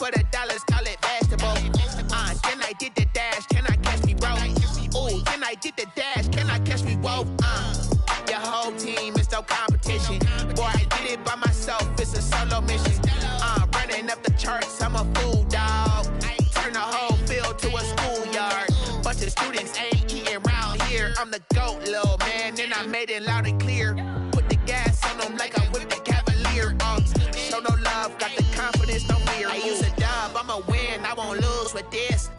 for the dollars, call it basketball. Then I did the dash, can I catch me, bro? Ooh, then I did the dash, can I catch me, whoa? Your whole team is no competition. Boy, I did it by myself, it's a solo mission. Running up the charts, I'm a fool, dog. Turn the whole field to a schoolyard. Bunch of students ain't eating round here. I'm the GOAT, little man, and I made it loud and clear. Put the gas on them like I whipped the Cavalier. Show no love, got the confidence, no fear. I use a dub, I'ma win, I won't lose with this.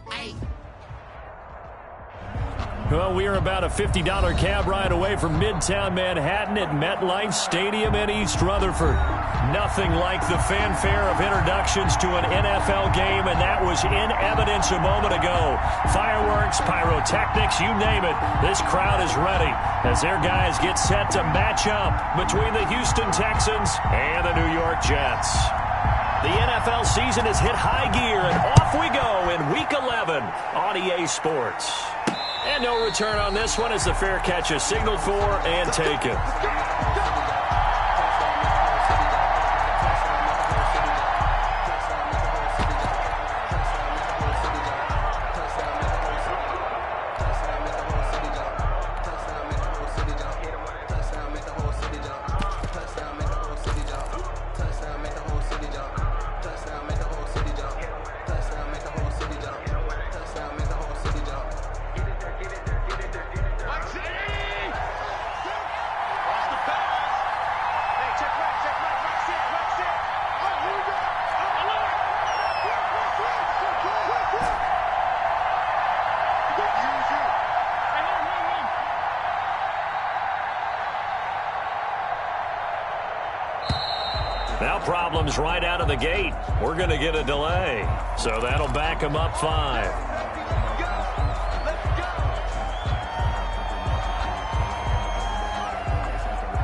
Well, we are about a $50 cab ride away from Midtown Manhattan at MetLife Stadium in East Rutherford. Nothing like the fanfare of introductions to an NFL game, and that was in evidence a moment ago. Fireworks, pyrotechnics, you name it. This crowd is ready as their guys get set to match up between the Houston Texans and the New York Jets. The NFL season has hit high gear, and off we go in Week 11 on EA Sports. And no return on this one as the fair catch is signaled for and taken. Now problems right out of the gate. We're going to get a delay. So that'll back them up 5.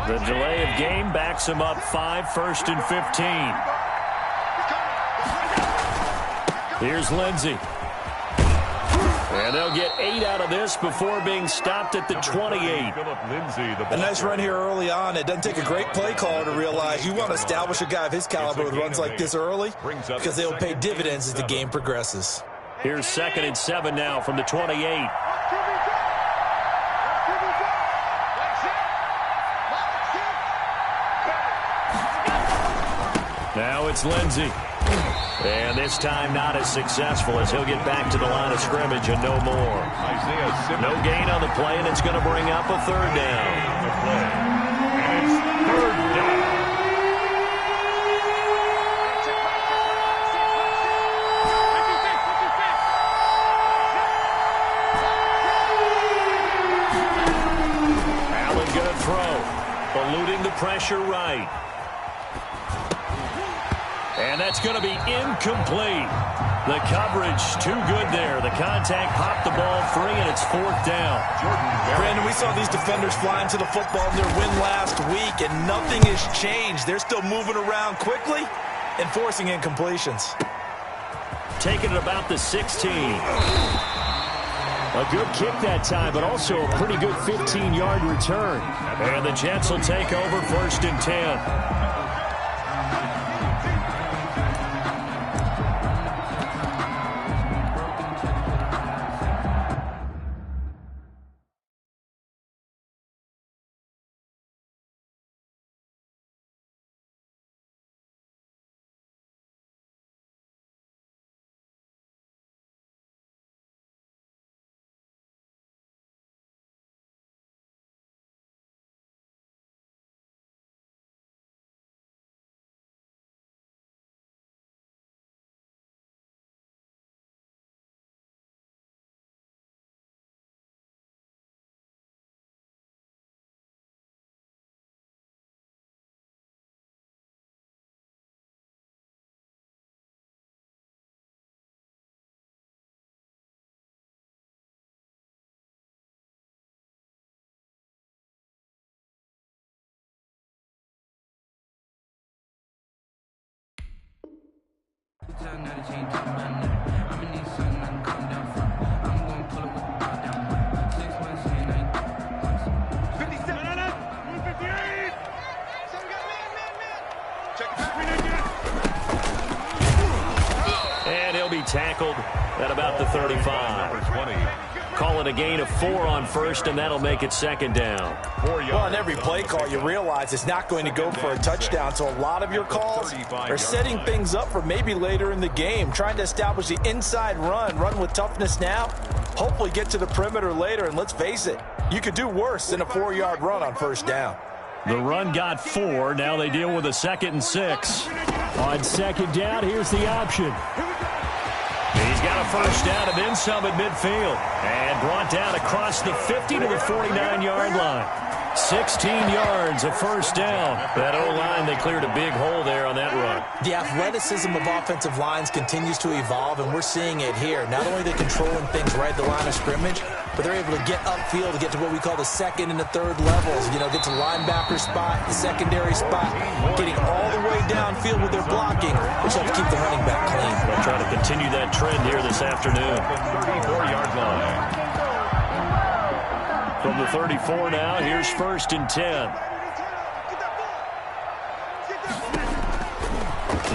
The delay of game backs them up 5, 1st and 15. Here's Lindsey. And they'll get 8 out of this before being stopped at the 28. A nice run here early on. It doesn't take a great play caller to realize you want to establish a guy of his caliber with runs like this early because they'll pay dividends as the game progresses. Here's 2nd and 7 now from the 28. Now it's Lindsey. And this time not as successful as he'll get back to the line of scrimmage and no more. No gain on the play, and it's going to bring up a 3rd down. And it's 3rd down. Allen going to throw. Eluding the pressure right. And that's going to be incomplete. The coverage too good there. The contact popped the ball free, and it's 4th down. Brandon, we saw these defenders flying to the football in their win last week, and nothing has changed. They're still moving around quickly and forcing incompletions. Taking it about the 16. A good kick that time, but also a pretty good 15-yard return. And the Jets will take over 1st and 10. tackled at about the 35. Call it a gain of 4 on first, and that'll make it second down. Well, on every play call, you realize it's not going to go for a touchdown, so a lot of your calls are setting things up for maybe later in the game, trying to establish the inside run with toughness now, hopefully get to the perimeter later, and let's face it, you could do worse than a 4-yard run on first down. The run got 4. Now they deal with a 2nd and 6. On second down, here's the option. He's got a first down and then some at midfield. And brought down across the 50 to the 49-yard line. 16 yards, a first down. That O-line, they cleared a big hole there on that run. The athleticism of offensive lines continues to evolve, and we're seeing it here. Not only are they controlling things right at the line of scrimmage, but they're able to get upfield to get to what we call the second and the third levels. You know, get to linebacker spot, the secondary spot, getting all the way downfield with their blocking, which helps keep the running back clean. They'll try to continue that trend here this afternoon. 34-yard line. From the 34 now, here's 1st and 10.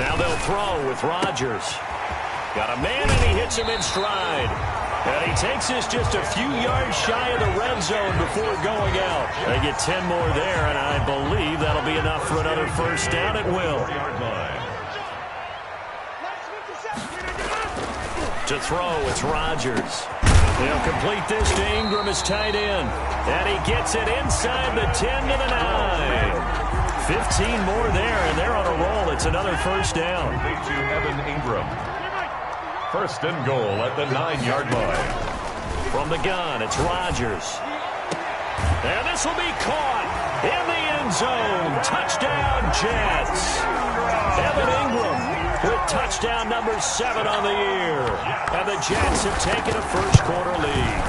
Now they'll throw with Rodgers. Got a man, and he hits him in stride. And he takes us just a few yards shy of the red zone before going out. They get 10 more there, and I believe that'll be enough for another first down at will. To throw, it's Rodgers. They'll complete this to Ingram as tight end. And he gets it inside the 10 to the 9. 15 more there, and they're on a roll. It's another first down. To Evan Ingram. 1st and goal at the 9-yard line. From the gun, it's Rodgers. And this will be caught in the end zone. Touchdown, Jets. Evan Ingram with touchdown number 7 on the year. And the Jets have taken a first-quarter lead.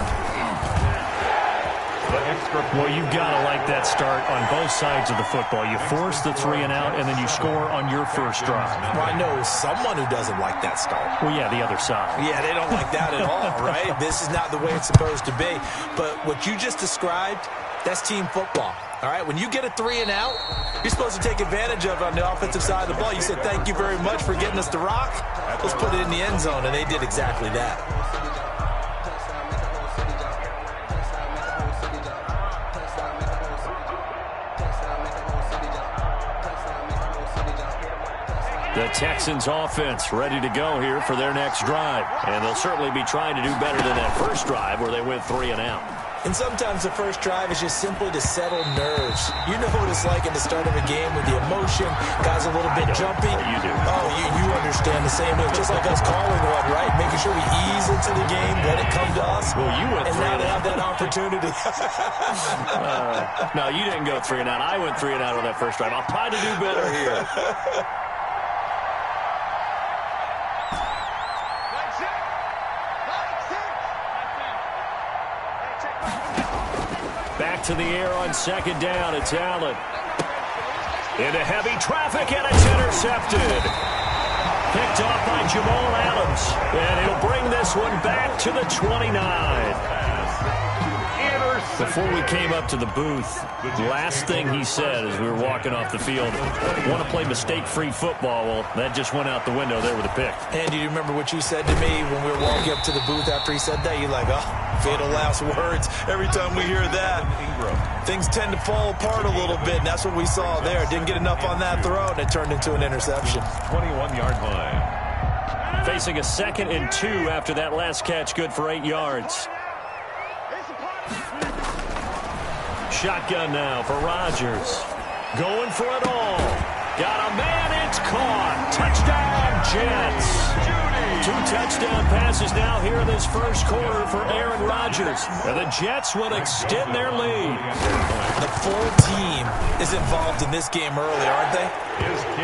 Well, you've got to like that start on both sides of the football. You force the 3 and out, and then you score on your first drive. Well, I know someone who doesn't like that start. Well, yeah, the other side. Yeah, they don't like that at all, right? This is not the way it's supposed to be. But what you just described, that's team football. All right, when you get a 3 and out, you're supposed to take advantage of it on the offensive side of the ball. You said, thank you very much for getting us the rock. Let's put it in the end zone, and they did exactly that. The Texans offense ready to go here for their next drive. And they'll certainly be trying to do better than that first drive where they went 3 and out. And sometimes the first drive is just simply to settle nerves. You know what it's like at the start of a game with the emotion. Guys a little bit jumpy. You do. Oh, you understand the same way. Just like us calling one, right? Making sure we ease into the game, let it come to us. Well, you went 3 and out. And now they have that opportunity. No, you didn't go 3 and out. I went 3 and out on that first drive. I'll try to do better here. Back to the air on second down. It's Allen. Into heavy traffic, and it's intercepted. Picked off by Jamal Adams. And he'll bring this one back to the 29. Before we came up to the booth, the last thing he said as we were walking off the field, want to play mistake-free football. Well, that just went out the window there with a pick. And do you remember what you said to me when we were walking up to the booth after he said that? You're like, oh, fatal last words. Every time we hear that, things tend to fall apart a little bit, and that's what we saw there. Didn't get enough on that throw, and it turned into an interception. 21-yard line. Facing a 2nd and 2 after that last catch, good for 8 yards. Shotgun now for Rodgers. Going for it all. Got a man, it's caught. Touchdown, Jets. 2 touchdown passes now here in this first quarter for Aaron Rodgers. And the Jets will extend their lead. The full team is involved in this game early, aren't they?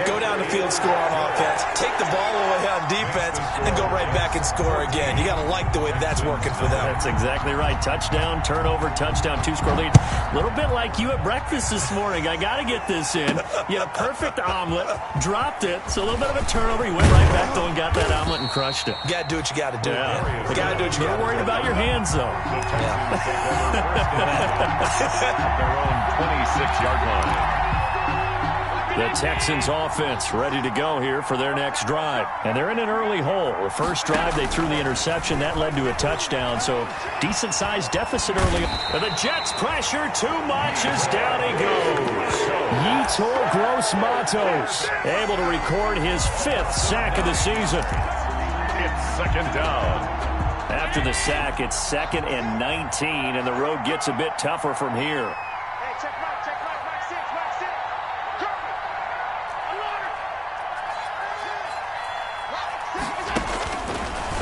Go down the field, score on offense, take the ball away on defense, and go right back and score again. You got to like the way that's working for them. That's exactly right. Touchdown, turnover, touchdown, 2-score lead. A little bit like you at breakfast this morning. I got to get this in. You had a perfect omelet, dropped it. So a little bit of a turnover. You went right back, though, and got that omelet and crushed it. You got to do what you got to do. Yeah. You got to do what you got to do. You're worried about your hands, though. Yeah. Their own 26-yard line. The Texans offense ready to go here for their next drive. And they're in an early hole. The first drive, they threw the interception. That led to a touchdown, so decent-sized deficit early. And the Jets pressure too much as down he goes. Yetur Gross-Matos able to record his 5th sack of the season. It's second down. After the sack, it's 2nd and 19, and the road gets a bit tougher from here.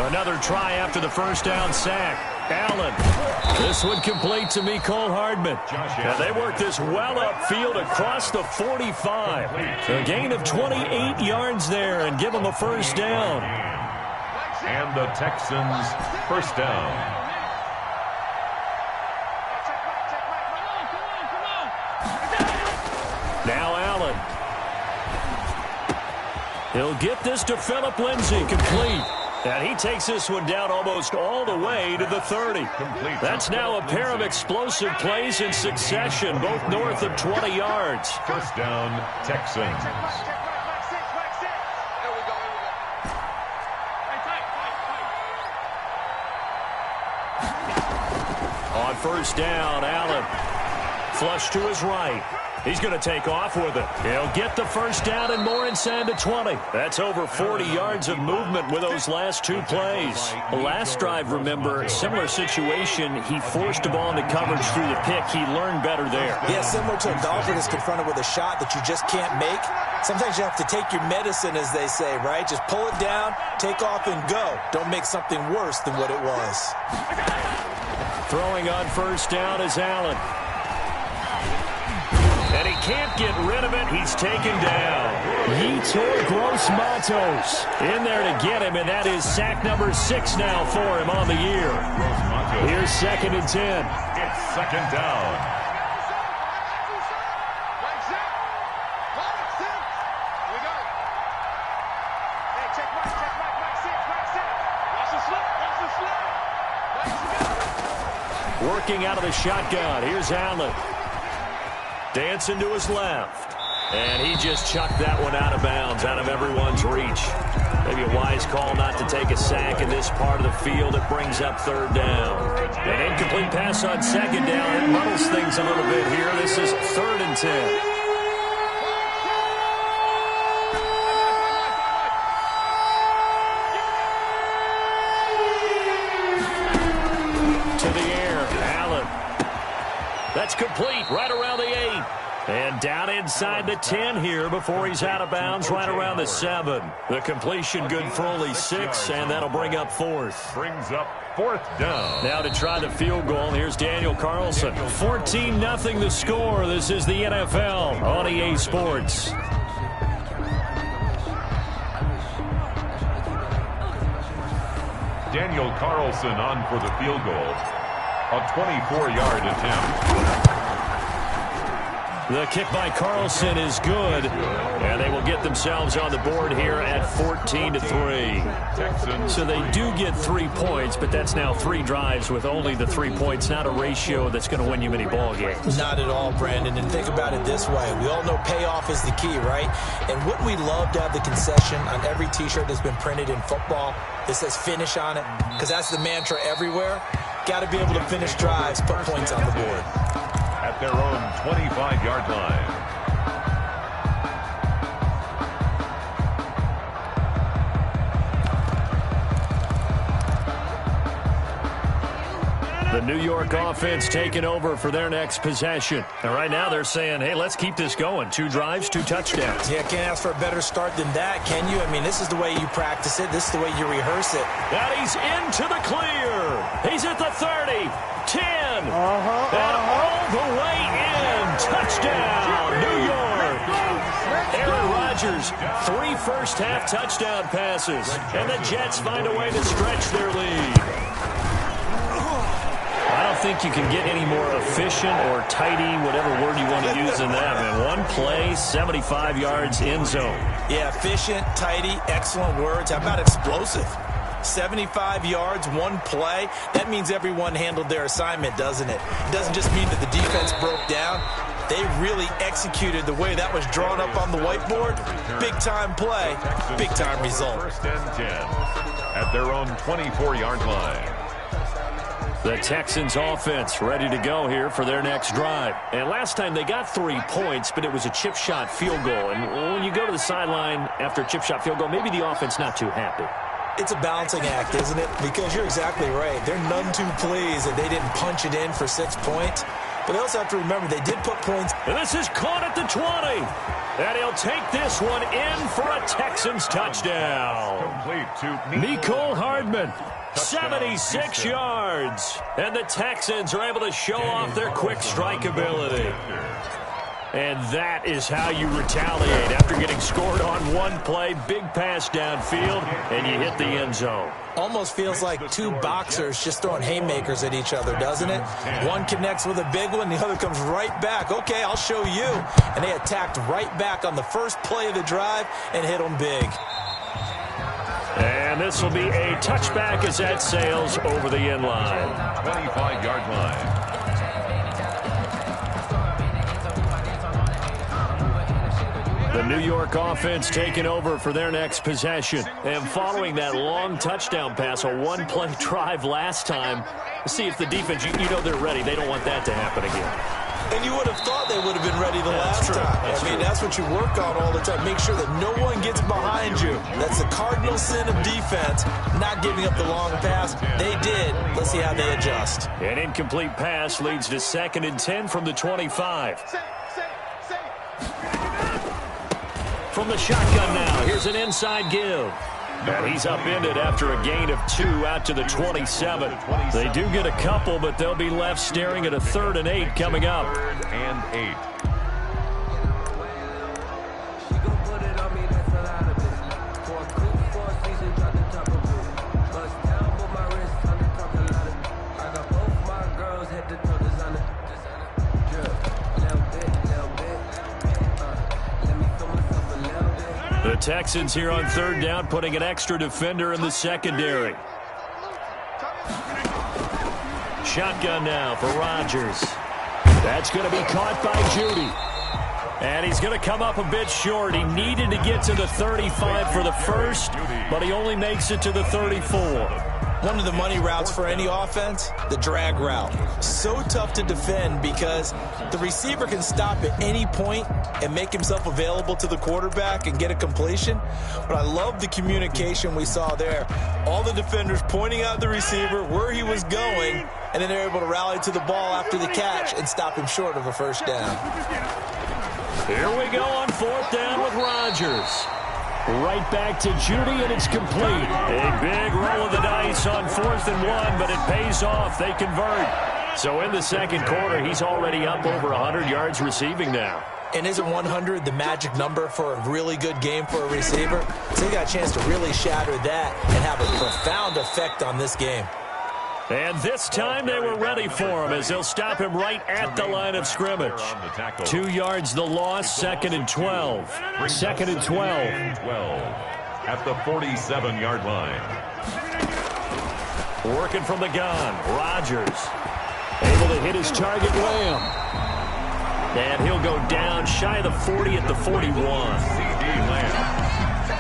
Another try after the first down sack. Allen. This one complete to Mecole Hardman. And they work this well upfield across the 45. A gain of 28 yards there and give them a first down. And the Texans first down. Now Allen. He'll get this to Phillip Lindsay, complete. And he takes this one down almost all the way to the 30. That's now a pair of explosive plays in succession, both north of 20 yards. First down, Texans. On first down, Allen. Flush to his right. He's going to take off with it. He'll get the first down and more inside the 20. That's over 40 yards of movement with those last 2 plays. The last drive, remember, similar situation. He forced the ball into coverage through the pick. He learned better there. Yeah, similar to a golfer that's confronted with a shot that you just can't make. Sometimes you have to take your medicine, as they say, right? Just pull it down, take off, and go. Don't make something worse than what it was. Throwing on first down is Allen. And he can't get rid of it. He's taken down. Yetur Gross-Matos in there to get him, and that is sack number 6 now for him on the year. Here's 2nd and 10. It's second down. Working out of the shotgun. Here's Allen. Dancing to his left. And he just chucked that one out of bounds, out of everyone's reach. Maybe a wise call not to take a sack in this part of the field. It brings up 3rd down. An incomplete pass on 2nd down. It muddles things a little bit here. This is 3rd and 10. That's complete right around the 8. And down inside the 10 here before he's out of bounds right around the 7. The completion good for only 6, and that'll bring up 4th. Brings up 4th down. Now to try the field goal, here's Daniel Carlson. 14-0 the score. This is the NFL on EA Sports. Daniel Carlson on for the field goal. A 24-yard attempt. The kick by Carlson is good, and they will get themselves on the board here at 14-3. So they do get 3 points, but that's now 3 drives with only the 3 points, not a ratio that's going to win you many ball games. Not at all, Brandon. And think about it this way. We all know payoff is the key, right? And wouldn't we love to have the concession on every T-shirt that's been printed in football that says finish on it? Because that's the mantra everywhere. Got to be able to finish drives, put points on the board. At their own 25-yard line. The New York offense taking over for their next possession. And right now they're saying, hey, let's keep this going. 2 drives, 2 touchdowns. Yeah, can't ask for a better start than that, can you? I mean, this is the way you practice it. This is the way you rehearse it. And he's into the clear. He's at the 30, 10, and all the way in. Touchdown, New York. Aaron Rodgers, 3 first-half touchdown passes. And the Jets find a way to stretch their lead. I don't think you can get any more efficient or tidy, whatever word you want to use in that. Man, 1 play, 75 yards, end zone. Yeah, efficient, tidy, excellent words. How about explosive? 75 yards, 1 play. That means everyone handled their assignment, doesn't it? It doesn't just mean that the defense broke down. They really executed the way that was drawn up on the whiteboard. Big-time play, big-time result. First and 10 at their own 24-yard line. The Texans offense ready to go here for their next drive. And last time they got 3 points, but it was a chip shot field goal. And when you go to the sideline after a chip shot field goal, maybe the offense not too happy. It's a balancing act, isn't it? Because you're exactly right. They're none too pleased that they didn't punch it in for 6 points. But they also have to remember they did put points. And this is caught at the 20. And he'll take this one in for a Texans touchdown. Complete to Mecole Hardman. 76 yards. And the Texans are able to show off their quick strike ability. And that is how you retaliate after getting scored on one play. Big pass downfield, and you hit the end zone. Almost feels like two boxers just throwing haymakers at each other, doesn't it? One connects with a big one, the other comes right back. Okay, I'll show you. And they attacked right back on the first play of the drive and hit them big. And this will be a touchback as that sails over the end line. 25-yard line. The New York offense taking over for their next possession. And following that long touchdown pass, a one-play drive last time, see if the defense, you know they're ready. They don't want that to happen again. And you would have thought they would have been ready the last time. That's what you work on all the time. Make sure that no one gets behind you. That's the cardinal sin of defense, not giving up the long pass. They did. Let's see how they adjust. An incomplete pass leads to 2nd and 10 from the 25. From the shotgun now, here's an inside give. And he's upended after a gain of 2 out to the 27. They do get a couple, but they'll be left staring at a 3rd and 8 coming up. 3rd and 8. The Texans here on 3rd down, putting an extra defender in the secondary. Shotgun now for Rodgers. That's going to be caught by Judy. And he's going to come up a bit short. He needed to get to the 35 for the first, but he only makes it to the 34. One of the money routes for any offense, the drag route. So tough to defend because the receiver can stop at any point and make himself available to the quarterback and get a completion. But I love the communication we saw there. All the defenders pointing out the receiver, where he was going, and then they're able to rally to the ball after the catch and stop him short of a first down. Here we go on 4th down with Rodgers. Right back to Judy, and it's complete. A big roll of the dice on 4th and 1, but it pays off. They convert. So in the second quarter, he's already up over 100 yards receiving now. And isn't 100 the magic number for a really good game for a receiver? So he got a chance to really shatter that and have a profound effect on this game. And this time they were ready for him as they'll stop him right at the line of scrimmage. 2 yards the loss, 2nd and 12. 2nd and 12. 12 at the 47-yard line. Working from the gun, Rodgers able to hit his target, Lamb. And he'll go down shy of the 40 at the 41. C.D. Lamb.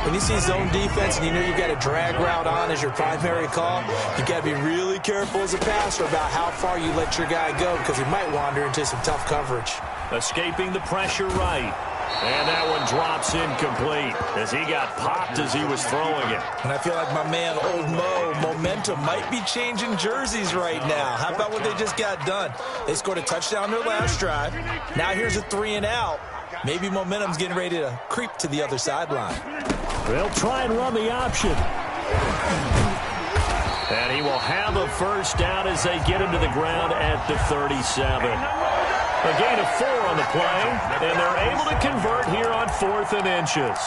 When you see zone defense and you know you've got a drag route on as your primary call, you've got to be really careful as a passer about how far you let your guy go because he might wander into some tough coverage. Escaping the pressure right. And that one drops incomplete as he got popped as he was throwing it. And I feel like my man, Old Mo, momentum might be changing jerseys right now. How about what they just got done? They scored a touchdown their last drive. Now here's a 3 and out. Maybe momentum's getting ready to creep to the other sideline. They'll try and run the option. And he will have a first down as they get him to the ground at the 37. A gain of 4 on the play, and they're able to convert here on 4th and inches.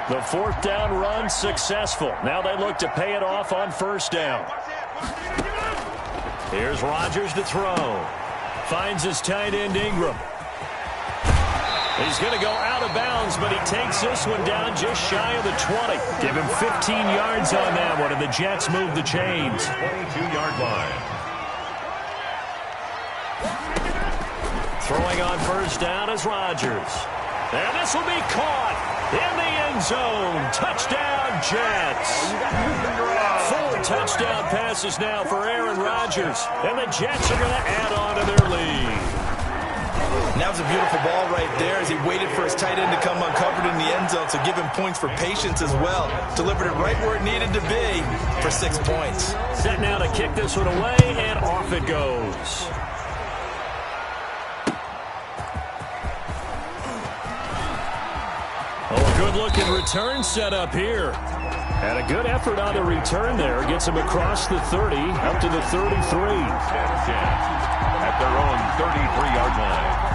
The 4th down run successful. Now they look to pay it off on 1st down. Here's Rodgers to throw. Finds his tight end Ingram. He's going to go out of bounds, but he takes this one down just shy of the 20. Give him 15 yards on that one, and the Jets move the chains. 22-yard line. Throwing on first down is Rodgers. And this will be caught in the end zone. Touchdown, Jets. 4 touchdown passes now for Aaron Rodgers. And the Jets are going to add on to their lead. And that was a beautiful ball right there as he waited for his tight end to come uncovered in the end zone, so give him points for patience as well. Delivered it right where it needed to be for 6 points. Set now to kick this one away, and off it goes. Oh, a good-looking return set up here. And a good effort on the return there. Gets him across the 30, up to the 33. At their own 33-yard line.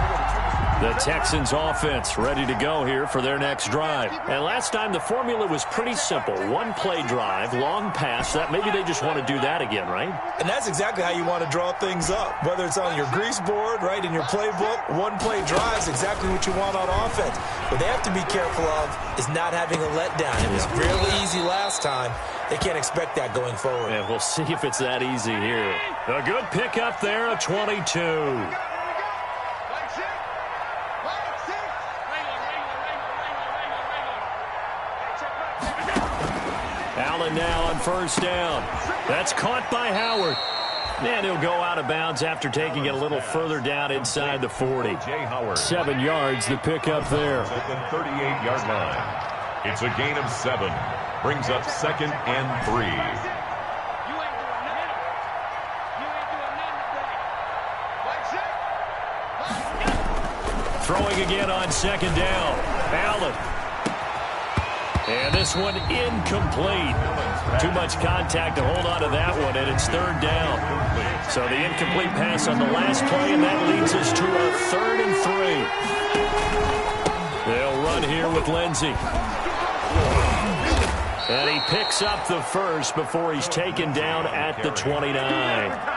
The Texans offense ready to go here for their next drive. And last time the formula was pretty simple. 1-play drive, long pass. That maybe they just want to do that again, right? And that's exactly how you want to draw things up. Whether it's on your grease board, right, in your playbook, 1-play drive is exactly what you want on offense. What they have to be careful of is not having a letdown. It was really easy last time. They can't expect that going forward. And we'll see if it's that easy here. A good pickup there, a 22. Allen now on first down. That's caught by Howard. And he'll go out of bounds after taking it a little further down inside the 40. Jay Howard. 7 yards, the pickup there. At the 38-yard line. It's a gain of 7. Brings up 2nd and 3. Throwing again on 2nd down. Allen. And this one incomplete. Too much contact to hold on to that one, and it's 3rd down. So the incomplete pass on the last play, and that leads us to a 3rd and 3. They'll run here with Lindsey. And he picks up the first before he's taken down at the 29.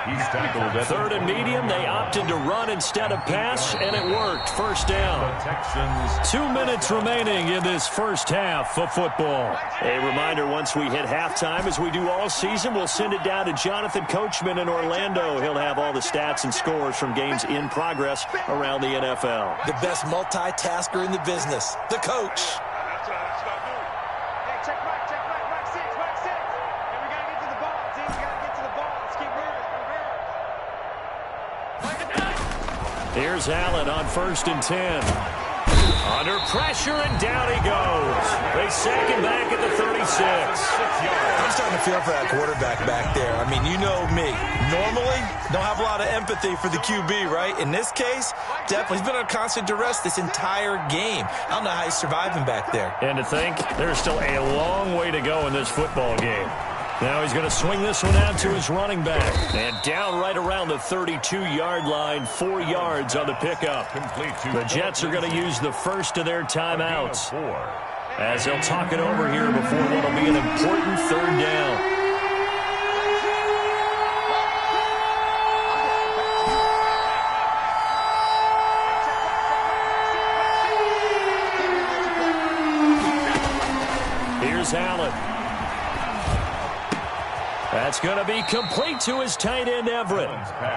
He's tackled at 3rd and medium. They opted to run instead of pass, and it worked. First down. the Texans. 2 minutes remaining in this first half of football. A reminder, once we hit halftime, as we do all season, we'll send it down to Jonathan Coachman in Orlando. He'll have all the stats and scores from games in progress around the NFL. The best multitasker in the business, the coach. Here's Allen on 1st and 10. Under pressure, and down he goes. They sack him back at the 36. I'm starting to feel for that quarterback back there. I mean, you know me. Normally, don't have a lot of empathy for the QB, right? In this case, definitely. He's been under constant duress this entire game. I don't know how he's surviving back there. And to think, there's still a long way to go in this football game. Now he's going to swing this one out to his running back. And down right around the 32-yard line, 4 yards on the pickup. The Jets are going to use the first of their timeouts as they'll talk it over here before what will be an important 3rd down. Here's Allen. That's going to be complete to his tight end, Everett.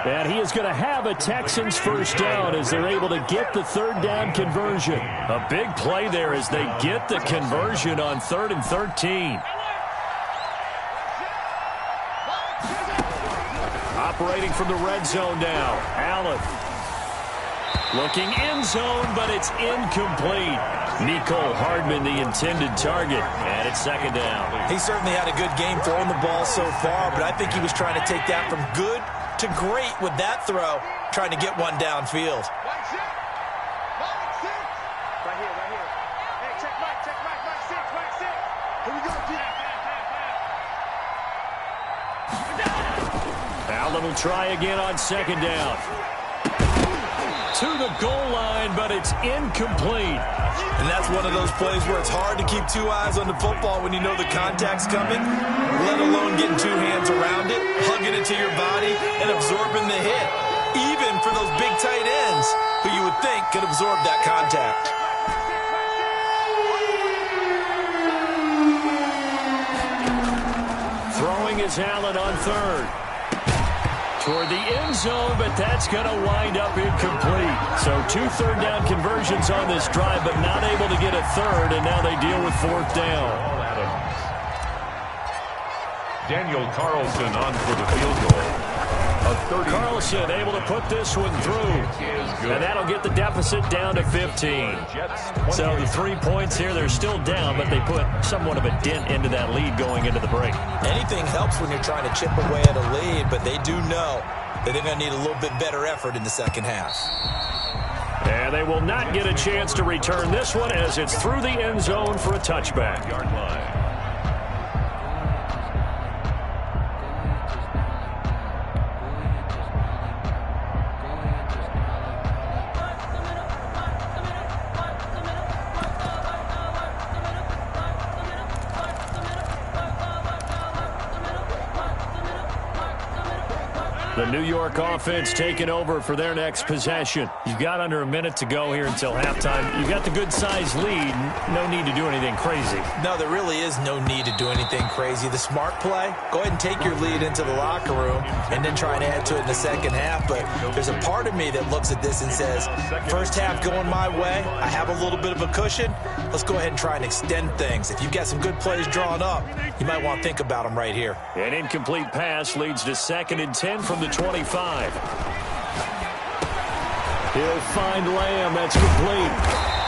And he is going to have a Texans first down as they're able to get the 3rd down conversion. A big play there as they get the conversion on 3rd and 13. Operating from the red zone now. Allen. Looking end zone, but it's incomplete. Nicole Hardman, the intended target, and it's 2nd down. He certainly had a good game throwing the ball so far, but I think he was trying to take that from good to great with that throw, trying to get one downfield. Right here. Hey, check right 6. Here we go, Allen will try again on 2nd down. To the goal line, but it's incomplete. And that's one of those plays where it's hard to keep 2 eyes on the football when you know the contact's coming, let alone getting 2 hands around it, hugging it to your body, and absorbing the hit. Even for those big tight ends who you would think could absorb that contact. Throwing is Allen on 3rd. toward the end zone, but that's going to wind up incomplete. So 2 third-down conversions on this drive, but not able to get a third, and now they deal with 4th down. Daniel Carlson on for the field goal. Carlson able to put this one through, and that'll get the deficit down to 15. So the 3 points here, they're still down, but they put somewhat of a dent into that lead going into the break. Anything helps when you're trying to chip away at a lead, but they do know that they're going to need a little bit better effort in the second half. And they will not get a chance to return this one as it's through the end zone for a touchback. Yard line. The New York offense taking over for their next possession. You've got under a minute to go here until halftime. You've got the good-sized lead. No need to do anything crazy. No, there really is no need to do anything crazy. The smart play, go ahead and take your lead into the locker room and then try and add to it in the second half. But there's a part of me that looks at this and says, first half going my way, I have a little bit of a cushion. Let's go ahead and try and extend things. If you've got some good plays drawn up, you might want to think about them right here. An incomplete pass leads to 2nd and 10 from the 25. He'll find Lamb. That's complete.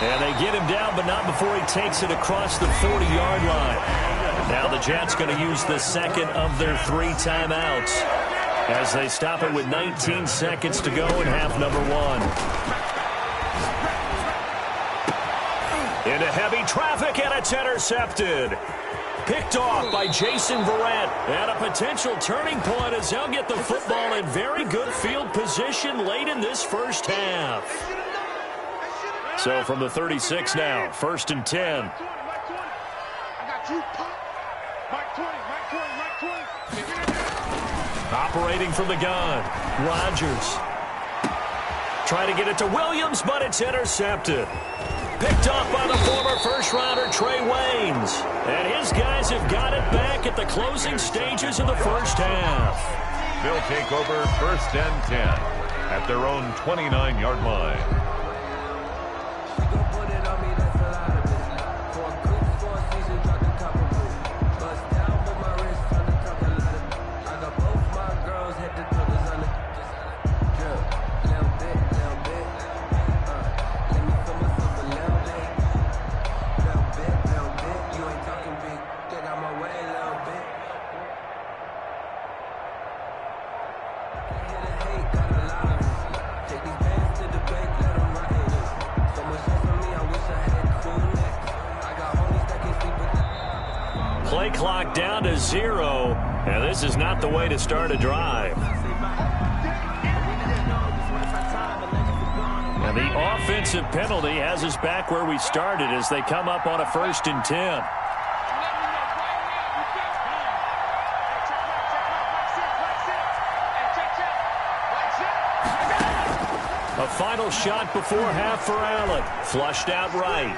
And they get him down, but not before he takes it across the 40-yard line. Now the Jets going to use the second of their 3 timeouts as they stop it with 19 seconds to go in half number 1. Into heavy traffic, and it's intercepted. Picked off by Jason Verrett. And a potential turning point as they'll get the football in very good field position late in this first half. So from the 36 now, 1st and 10. Operating from the gun, Rodgers. Trying to get it to Williams, but it's intercepted. Picked off by the former first-rounder Trey Waynes. And his guys have got it back at the closing stages of the first half. They'll take over 1st and 10 at their own 29-yard line. Play clock down to 0, and this is not the way to start a drive. And the offensive penalty has us back where we started as they come up on a 1st and 10. A final shot before half for Allen. Flushed out right.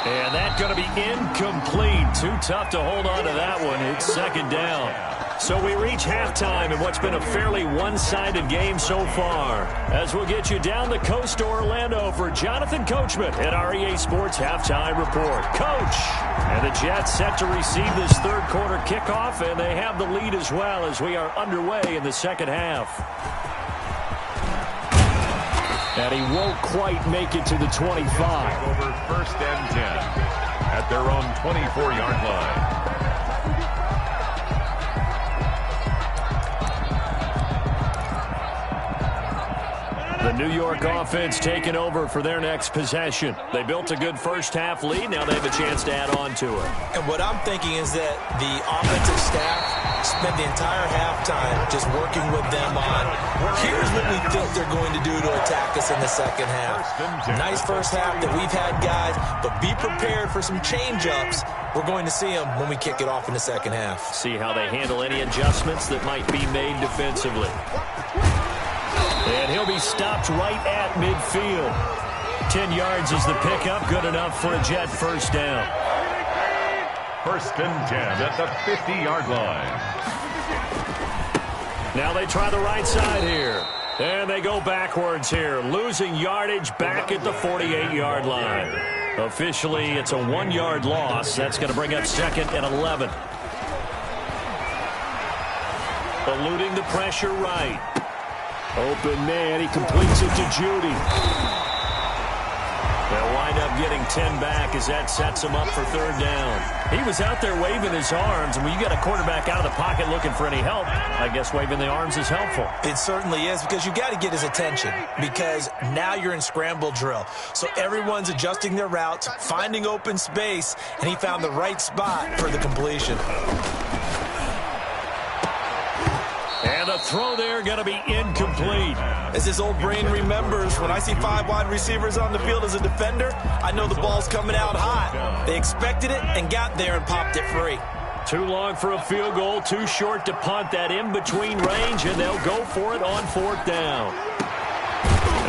And that's going to be incomplete. Too tough to hold on to that one. It's 2nd down. So we reach halftime in what's been a fairly one-sided game so far. As we'll get you down the coast to Orlando for Jonathan Coachman at our EA Sports Halftime Report. Coach! And the Jets set to receive this third quarter kickoff, and they have the lead as well as we are underway in the second half. And he won't quite make it to the 25. Over 1st and 10 at their own 24-yard line. The New York offense taking over for their next possession. They built a good first half lead. Now they have a chance to add on to it. And what I'm thinking is that the offensive staff spent the entire halftime just working with them on, here's what we think they're going to do to attack us in the second half. Nice first half that we've had, guys, but be prepared for some change-ups. We're going to see them when we kick it off in the second half. See how they handle any adjustments that might be made defensively. And he'll be stopped right at midfield. 10 yards is the pickup. Good enough for a Jet first down. 1st and 10 at the 50-yard line. Now they try the right side here. And they go backwards here, losing yardage back at the 48-yard line. Officially, it's a 1-yard loss. That's going to bring up 2nd and 11. Eluding the pressure right. Open man, he completes it to Judy. They'll wind up getting 10 back as that sets him up for 3rd down. He was out there waving his arms, and when you got a quarterback out of the pocket looking for any help, I guess waving the arms is helpful. It certainly is, because you got to get his attention, because now you're in scramble drill. So everyone's adjusting their routes, finding open space, and he found the right spot for the completion. And the throw there going to be incomplete. As his old brain remembers, when I see 5 wide receivers on the field as a defender, I know the ball's coming out hot. They expected it and got there and popped it free. Too long for a field goal, too short to punt that in-between range, and they'll go for it on 4th down.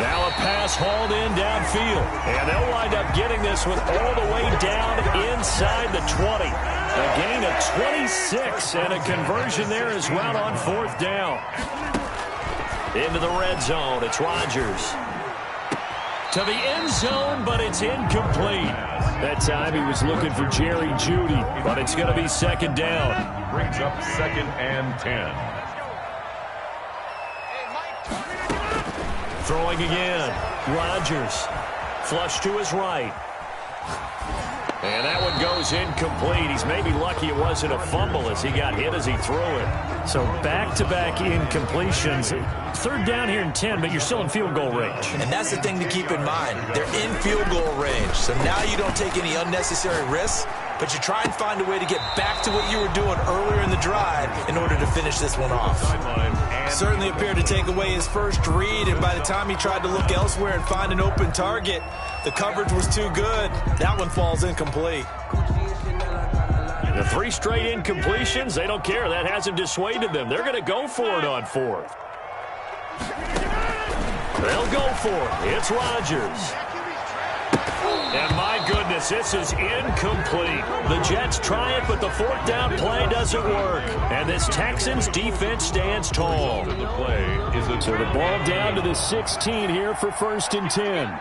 Now a pass hauled in downfield, and they'll wind up getting this one all the way down inside the 20. A gain of 26 and a conversion there as well on 4th down. Into the red zone, it's Rodgers. To the end zone, but it's incomplete. That time he was looking for Jerry Judy, but it's going to be 2nd down. Brings up 2nd and 10. Throwing again, Rodgers. Flush to his right. And that one goes incomplete. He's maybe lucky it wasn't a fumble as he got hit as he threw it. So back-to-back incompletions. 3rd down here and 10, but you're still in field goal range. And that's the thing to keep in mind. They're in field goal range. So now you don't take any unnecessary risks, but you try and find a way to get back to what you were doing earlier in the drive in order to finish this one off. Certainly appeared to take away his first read, and by the time he tried to look elsewhere and find an open target, the coverage was too good. That one falls incomplete. The 3 straight incompletions, they don't care. That hasn't dissuaded them. They're going to go for it on 4th. They'll go for it. It's Rodgers. And my goodness, this is incomplete. The Jets try it, but the 4th down play doesn't work. And this Texans defense stands tall. So the ball down to the 16 here for 1st and 10.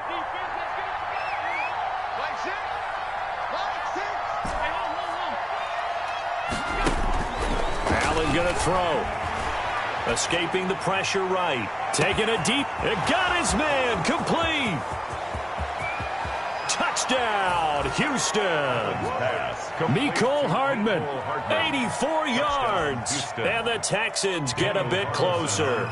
Allen going to throw. Escaping the pressure right. Taking it deep. It got his man. Complete. Touchdown, Houston. Mecole Hardman, 84 yards. And the Texans get a bit closer.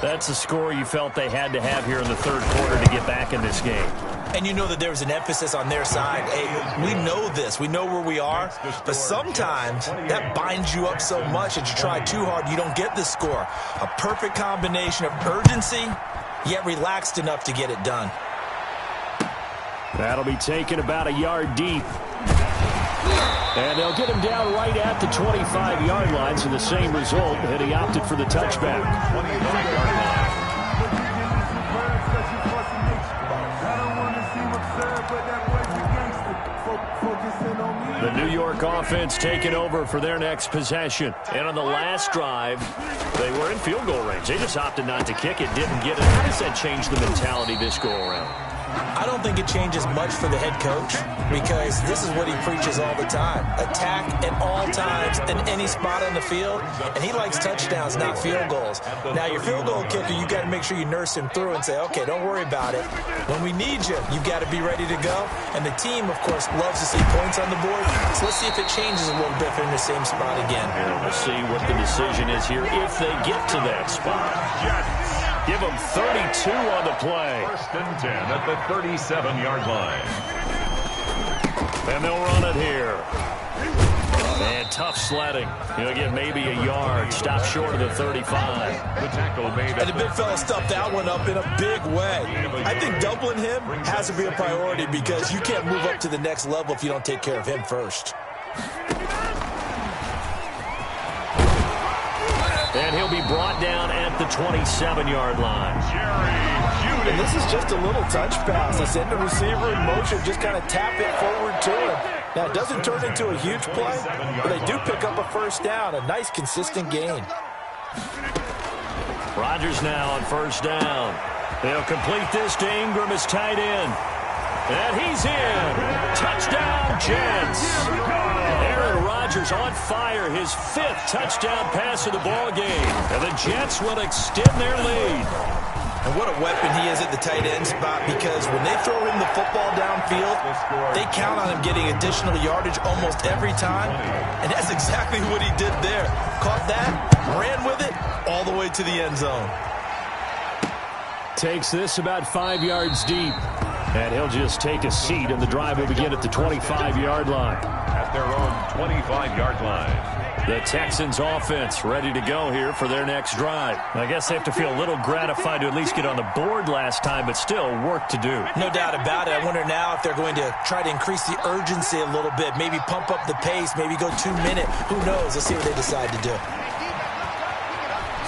That's the score you felt they had to have here in the 3rd quarter to get back in this game. And you know that there was an emphasis on their side. Hey, we know this. We know where we are. But sometimes that binds you up so much that you try too hard, you don't get the score. A perfect combination of urgency, yet relaxed enough to get it done. That'll be taken about a yard deep. And they'll get him down right at the 25-yard line, so the same result, and he opted for the touchback. 25-yard line. The New York offense taking over for their next possession. And on the last drive, they were in field goal range. They just opted not to kick it, didn't get it. How does that change the mentality this go-around? I don't think it changes much for the head coach, because this is what he preaches all the time. Attack at all times in any spot on the field, and he likes touchdowns, not field goals. Now, your field goal kicker, you got to make sure you nurse him through and say, okay, don't worry about it. When we need you, you got to be ready to go. And the team, of course, loves to see points on the board. So let's see if it changes a little bit if they're in the same spot again. And we'll see what the decision is here if they get to that spot. Give them 32 on the play. 1st and 10 at the 37-yard line. And they'll run it here. And tough sledding. He'll get maybe a yard. Stop short of the 35. The tackle made. And the big fella stuffed that one up in a big way. I think doubling him has to be a priority, because you can't move up to the next level if you don't take care of him first. And he'll be brought down at the 27-yard line. And this is just a little touch pass. They send the receiver in motion, just kind of tap it forward to him. Now, it doesn't turn into a huge play, but they do pick up a 1st down, a nice, consistent gain. Rodgers now on first down. They'll complete this to Ingram as tight end. And he's in. Touchdown, Jets. Aaron Rodgers on fire, his 5th touchdown pass of the ball game. And the Jets will extend their lead. And what a weapon he is at the tight end spot, because when they throw him the football downfield, they count on him getting additional yardage almost every time. And that's exactly what he did there. Caught that, ran with it, all the way to the end zone. Takes this about 5 yards deep. And he'll just take a seat, and the drive will begin at the 25-yard line. At their own 25-yard line. The Texans offense ready to go here for their next drive. I guess they have to feel a little gratified to at least get on the board last time, but still work to do. No doubt about it. I wonder now if they're going to try to increase the urgency a little bit, maybe pump up the pace, maybe go 2-minute. Who knows? Let's see what they decide to do.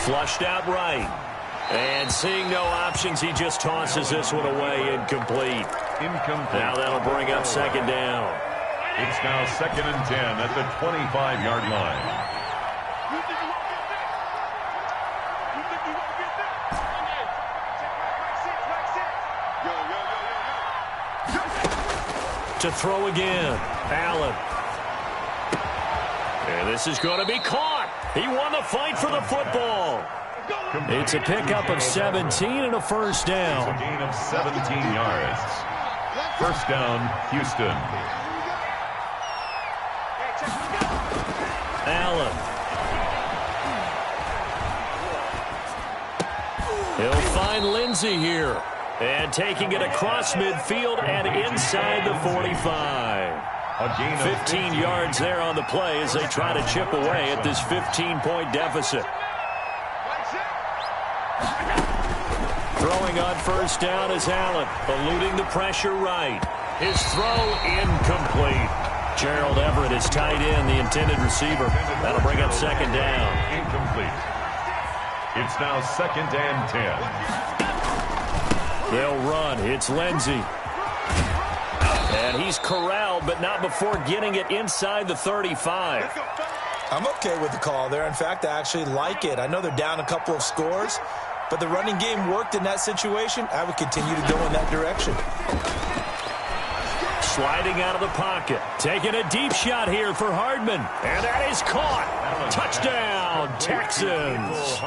Flushed out right. And seeing no options, he just tosses this one away, incomplete. Now that'll bring up second down. It's now 2nd and 10 at the 25-yard line. To throw again, Allen. And this is going to be caught. He won the fight for the football. It's a pickup of 17 and a first down. It's a gain of 17 yards. First down, Houston. Allen. He'll find Lindsey here. And taking it across midfield and inside the 45. 15 yards there on the play as they try to chip away at this 15-point deficit. Throwing on first down is Allen, eluding the pressure right. His throw incomplete. Gerald Everett is tight end, the intended receiver. That'll bring up second down. Incomplete. It's now 2nd and 10. They'll run. It's Lindsey. And he's corralled, but not before getting it inside the 35. I'm okay with the call there. In fact, I actually like it. I know they're down a couple of scores, but the running game worked in that situation. I would continue to go in that direction. Sliding out of the pocket. Taking a deep shot here for Hardman. And that is caught. Touchdown, Texans.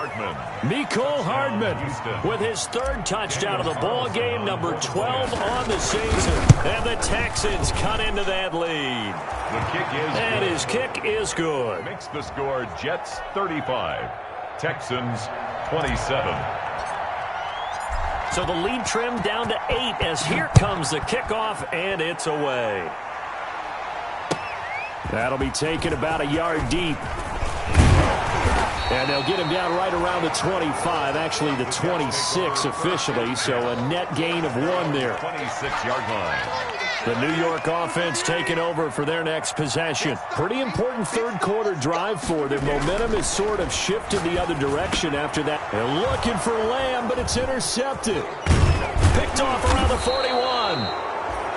Mecole Hardman with his 3rd touchdown of the ball game, number 12 on the season. And the Texans cut into that lead. The kick is and good. His kick is good. Makes the score Jets 35, Texans 27. So the lead trimmed down to 8 as here comes the kickoff, and it's away. That'll be taken about a yard deep. And they'll get him down right around the 25, actually the 26 officially, so a net gain of 1 there. 26-yard line. The New York offense taking over for their next possession. Pretty important 3rd quarter drive for them. Momentum has sort of shifted the other direction after that. They're looking for Lamb, but it's intercepted. Picked off around the 41.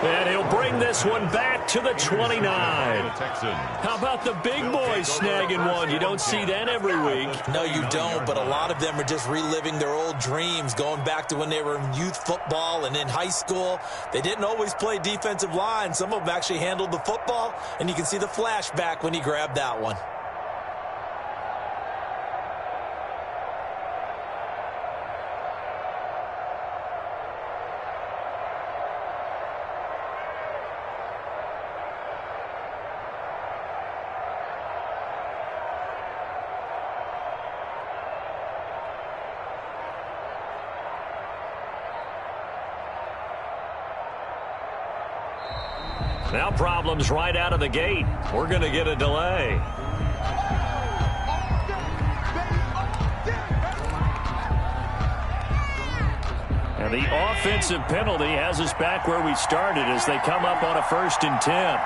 And he'll bring this one back to the 29. How about the big boys snagging one? You don't see that every week. No, you don't, but a lot of them are just reliving their old dreams, going back to when they were in youth football and in high school. They didn't always play defensive line. Some of them actually handled the football, and you can see the flashback when he grabbed that one. Now problems right out of the gate. We're going to get a delay. And the offensive penalty has us back where we started as they come up on a 1st and 10.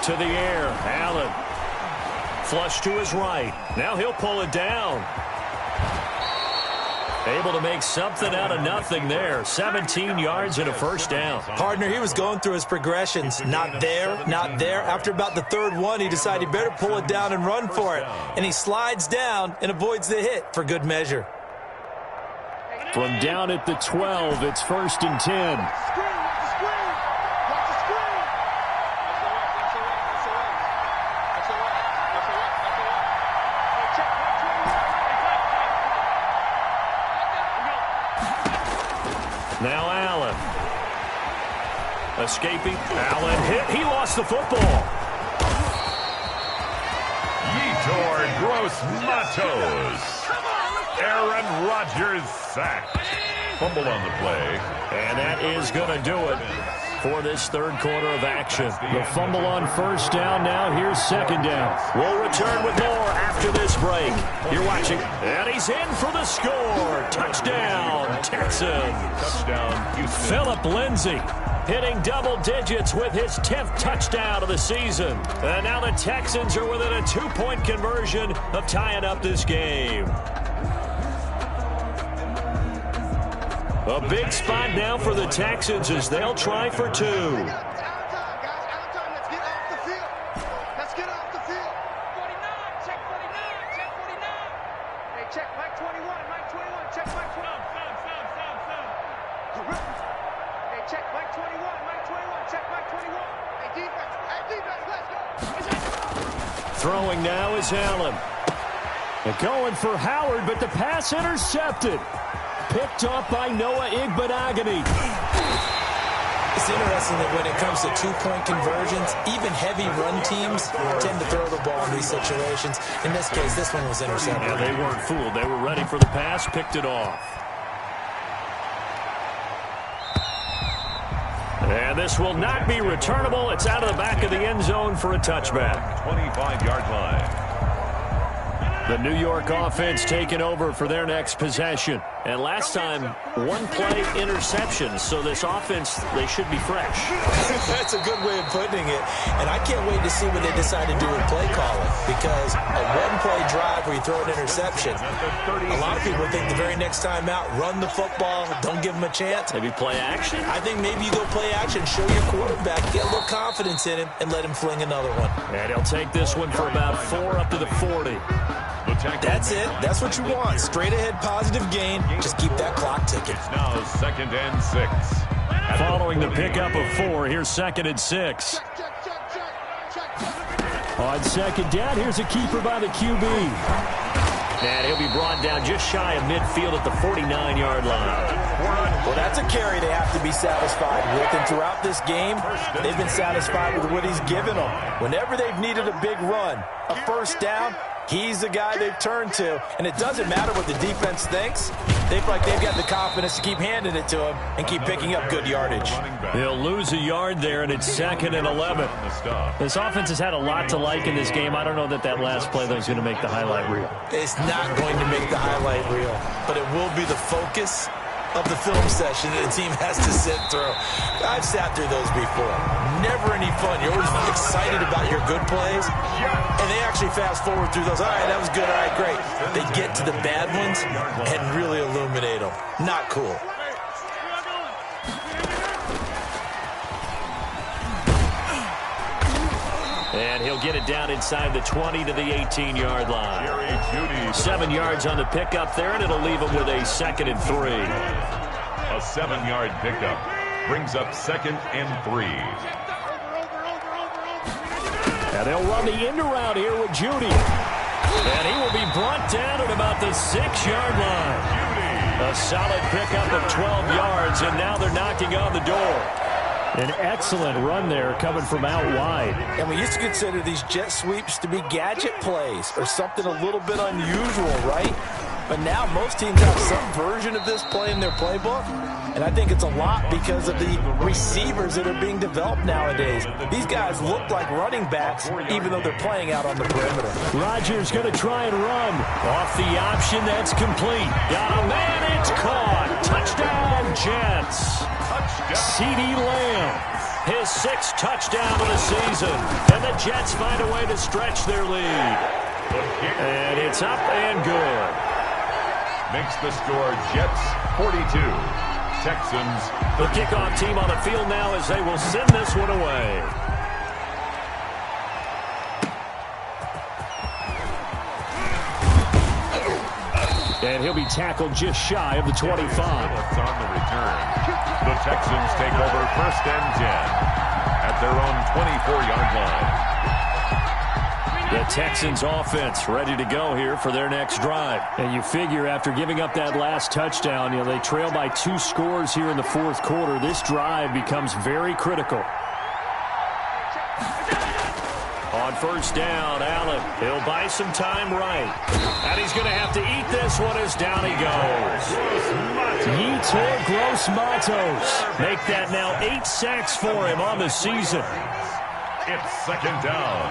To the air, Allen. Flush to his right. Now he'll pull it down. Able to make something out of nothing there. 17 yards and a first down. Partner, he was going through his progressions. Not there, not there. After about the third one, he decided he better pull it down and run for it. And he slides down and avoids the hit for good measure. From down at the 12, it's 1st and 10. Now Allen. Escaping. Allen hit. He lost the football. Yetur Gross-Matos. Aaron Rodgers sacked. Fumble on the play. And that is going to do it for this third quarter of action. The fumble on first down. Now here's second down. We'll return with more after this break. You're watching. And he's in for the score. Touchdown, Texans. Touchdown, Houston. Philip Lindsay hitting double digits with his 10th touchdown of the season. And now the Texans are within a 2-point conversion of tying up this game. A big spot now for the Texans as they'll try for 2. Throwing now is Allen. And going for Howard, but the pass intercepted. Picked off by Noah Igbenogany. It's interesting that when it comes to 2-point conversions, even heavy run teams tend to throw the ball in these situations. In this case, this one was intercepted. Yeah, they weren't fooled. They were ready for the pass, picked it off. And this will not be returnable. It's out of the back of the end zone for a touchback. 25-yard line. The New York offense taking over for their next possession. And last time, 1-play interception. So this offense, they should be fresh. That's a good way of putting it. And I can't wait to see what they decide to do with play calling. Because a 1-play drive where you throw an interception, a lot of people think the very next time out, run the football, don't give them a chance. Maybe play action? I think maybe you go play action, show your quarterback, get a little confidence in him, and let him fling another one. And he'll take this one for about 4 up to the 40. That's it. That's what you want. Straight ahead positive gain. Just keep that clock ticking. It's now 2nd and 6. Following the pickup of 4, here's 2nd and 6. On second down, here's a keeper by the QB. And he'll be brought down just shy of midfield at the 49-yard line. Well, that's a carry they have to be satisfied with. And throughout this game, they've been satisfied with what he's given them. Whenever they've needed a big run, a first down, he's the guy they've turned to. And it doesn't matter what the defense thinks. They feel like they've got the confidence to keep handing it to him and keep picking up good yardage. They'll lose a yard there, and it's 2nd and 11. This offense has had a lot to like in this game. I don't know that last play, though, is going to make the highlight reel. It's not going to make the highlight reel, but it will be the focus of the film session that the team has to sit through. I've sat through those before. Never any fun. You're always excited about your good plays, and they actually fast forward through those. All right, that was good. All right, great. They get to the bad ones and really illuminate them. Not cool. And he'll get it down inside the 20 to the 18-yard line. 7 yards on the pickup there, and it'll leave him with a 2nd and 3. A 7-yard pickup brings up 2nd and 3. And they'll run the end around here with Judy. And he will be brought down at about the 6-yard line. A solid pickup of 12 yards, and now they're knocking on the door. An excellent run there coming from out wide. And we used to consider these jet sweeps to be gadget plays or something a little bit unusual, right? But now most teams have some version of this play in their playbook. And I think it's a lot because of the receivers that are being developed nowadays. These guys look like running backs even though they're playing out on the perimeter. Rodgers going to try and run. Off the option, that's complete. Got a man, it's caught. Touchdown, Jets. CeeDee Lamb, his 6th touchdown of the season. And the Jets find a way to stretch their lead. And it's up and good. makes the score Jets 42, Texans. The kickoff team on the field now as they will send this one away. And he'll be tackled just shy of the 25. Phillips on the return. The Texans take over 1st and 10 at their own 24-yard line. The Texans offense ready to go here for their next drive. And you figure after giving up that last touchdown, they trail by 2 scores here in the 4th quarter. This drive becomes very critical. On 1st down, Allen. He'll buy some time right. And he's going to have to eat this one as down he goes. Yetur Gross-Matos. Make that now 8 sacks for him on the season. It's 2nd down.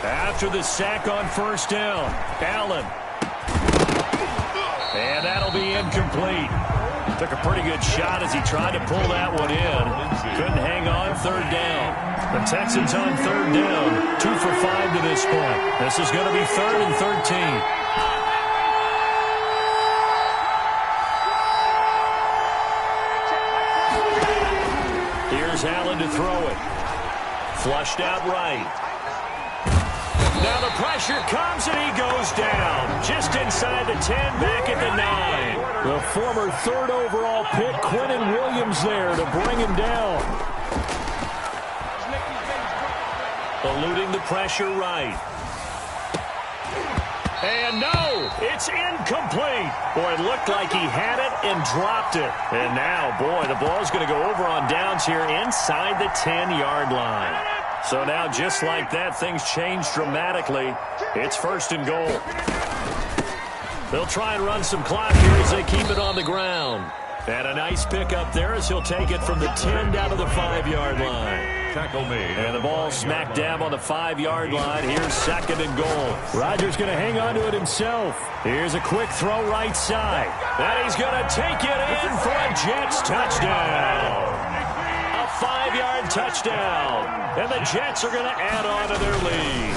After the sack on 1st down, Allen. And that'll be incomplete. Took a pretty good shot as he tried to pull that one in. Couldn't hang on 3rd down. The Texans on 3rd down. 2 for 5 to this point. This is going to be 3rd and 13. Here's Allen to throw it. Flushed out right. Now the pressure comes and he goes down. Just inside the 10, back at the 9. The former 3rd overall pick, Quentin Williams there to bring him down. Eluding the pressure right. And no, it's incomplete. Boy, it looked like he had it and dropped it. And now, boy, the ball's going to go over on downs here inside the 10-yard line. So now, just like that, things change dramatically. It's 1st and goal. They'll try and run some clock here as they keep it on the ground. And a nice pickup there as he'll take it from the 10 down to the 5-yard line. Tackle made. And the ball smack dab on the 5-yard line. Here's 2nd and goal. Rodgers going to hang on to it himself. Here's a quick throw right side. And he's going to take it in for a Jets touchdown. A 5-yard touchdown. And the Jets are going to add on to their lead.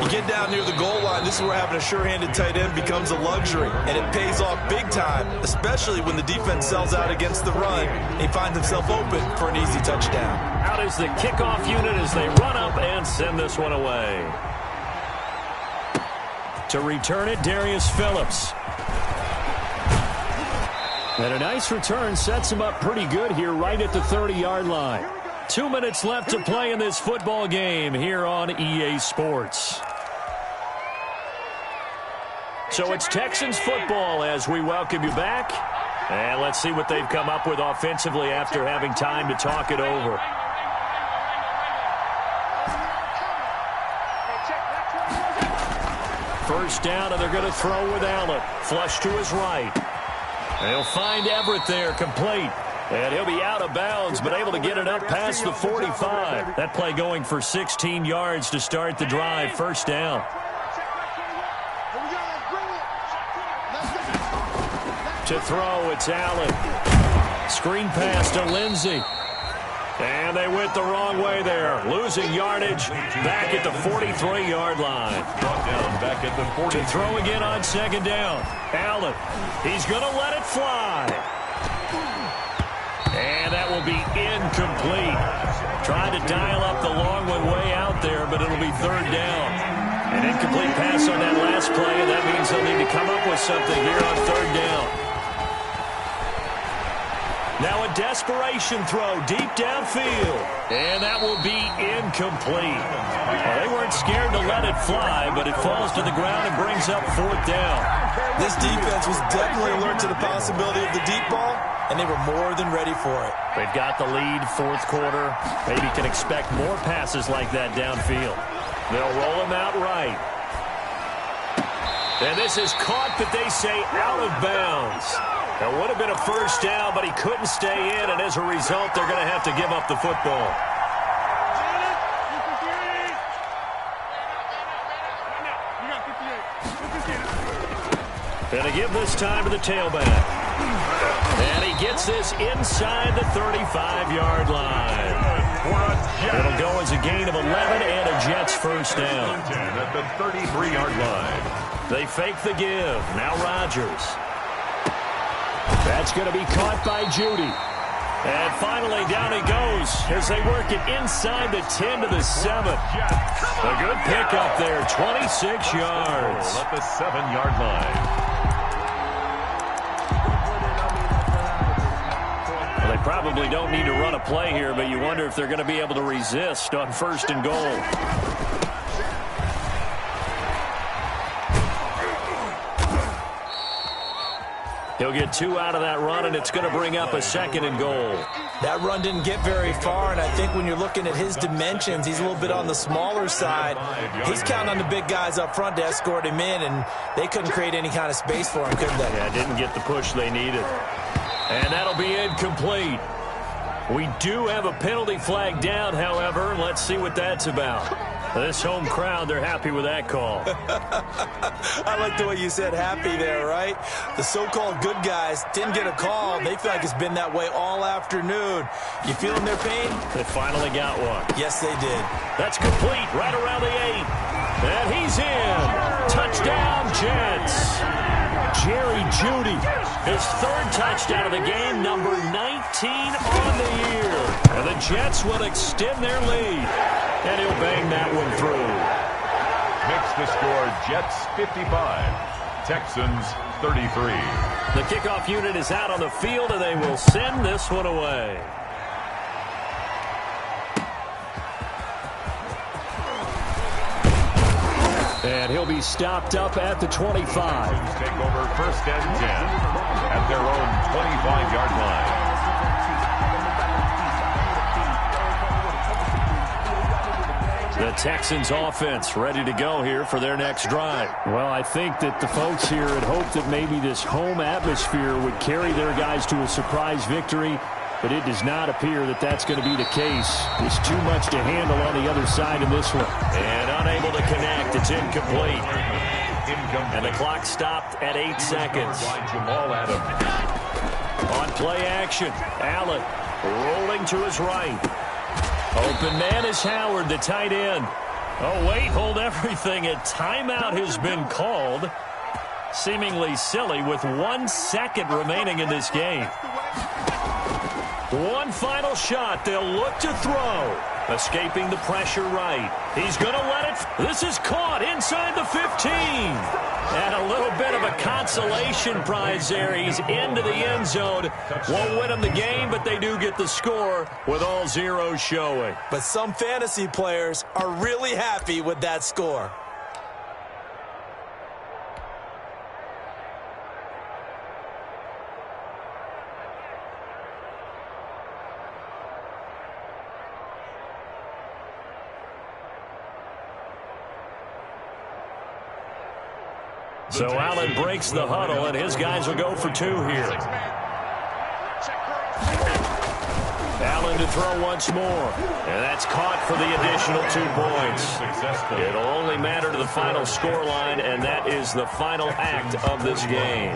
You get down near the goal line, this is where having a sure-handed tight end becomes a luxury. And it pays off big time, especially when the defense sells out against the run. And he finds himself open for an easy touchdown. Out is the kickoff unit as they run up and send this one away. To return it, Darius Phillips. And a nice return sets him up pretty good here right at the 30-yard line. 2 minutes left to play in this football game here on EA Sports. So it's Texans football as we welcome you back. And let's see what they've come up with offensively after having time to talk it over. First down, and they're going to throw with Allen. Flush to his right. They'll find Everett there, complete. And he'll be out of bounds, but able to get it up past the 45. That play going for 16 yards to start the drive. First down. To throw, it's Allen. Screen pass to Lindsey. And they went the wrong way there. Losing yardage back at the 43-yard line. Brought down back at the 40. To throw again on 2nd down. Allen. He's going to let it fly. And that will be incomplete. Trying to dial up the long one way out there, but it'll be 3rd down. An incomplete pass on that last play, and that means they'll need to come up with something here on 3rd down. Now a desperation throw deep downfield. And that will be incomplete. Well, they weren't scared to let it fly, but it falls to the ground and brings up 4th down. This defense was definitely alert to the possibility of the deep ball, and they were more than ready for it. They've got the lead, 4th quarter. Maybe can expect more passes like that downfield. They'll roll him out right. And this is caught, but they say out of bounds. It would have been a first down, but he couldn't stay in, and as a result, they're going to have to give up the football. Going to give this time to the tailback. And he gets this inside the 35-yard line. for a Jet. It'll go as a gain of 11 and a Jets first down. 10 at the 33-yard line. They fake the give. Now Rodgers. That's going to be caught by Judy. And finally, down he goes as they work it inside the 10 to the 7. A good pickup there, 26 yards. At the 7-yard line. Well, they probably don't need to run a play here, but you wonder if they're going to be able to resist on 1st and goal. He'll get 2 out of that run, and it's going to bring up a 2nd and goal. That run didn't get very far, and I think when you're looking at his dimensions, he's a little bit on the smaller side. He's counting on the big guys up front to escort him in, and they couldn't create any kind of space for him, could they? Yeah, didn't get the push they needed. And that'll be incomplete. We do have a penalty flag down, however. Let's see what that's about. This home crowd, they're happy with that call. I like the way you said happy there, right? The so-called good guys didn't get a call. They feel like it's been that way all afternoon. You feeling their pain? They finally got one. Yes, they did. That's complete right around the 8. And he's in. Touchdown, Jets. Jerry Jeudy, his 3rd touchdown of the game, number 19 on the year. And the Jets will extend their lead. And he'll bang that one through. Makes the score Jets 55, Texans 33. The kickoff unit is out on the field, and they will send this one away. And he'll be stopped up at the 25. Texans take over 1st and 10 at their own 25-yard line. The Texans offense ready to go here for their next drive. Well, I think that the folks here had hoped that maybe this home atmosphere would carry their guys to a surprise victory, but it does not appear that that's going to be the case. There's too much to handle on the other side in this one. And unable to connect. It's incomplete. And the clock stopped at 8 seconds. Jamal Adams. On play action, Allen rolling to his right. Open man is Howard, the tight end. Oh, wait, hold everything. A timeout has been called. Seemingly silly with 1 second remaining in this game. One final shot. They'll look to throw. Escaping the pressure right. He's going to let it. This is caught inside the 15. And a little bit of a consolation prize there. He's into the end zone. Won't win them the game, but they do get the score with all zeros showing. But some fantasy players are really happy with that score. So Allen breaks the huddle, and his guys will go for 2 here. Allen to throw once more. And that's caught for the additional 2 points. It'll only matter to the final scoreline, and that is the final act of this game.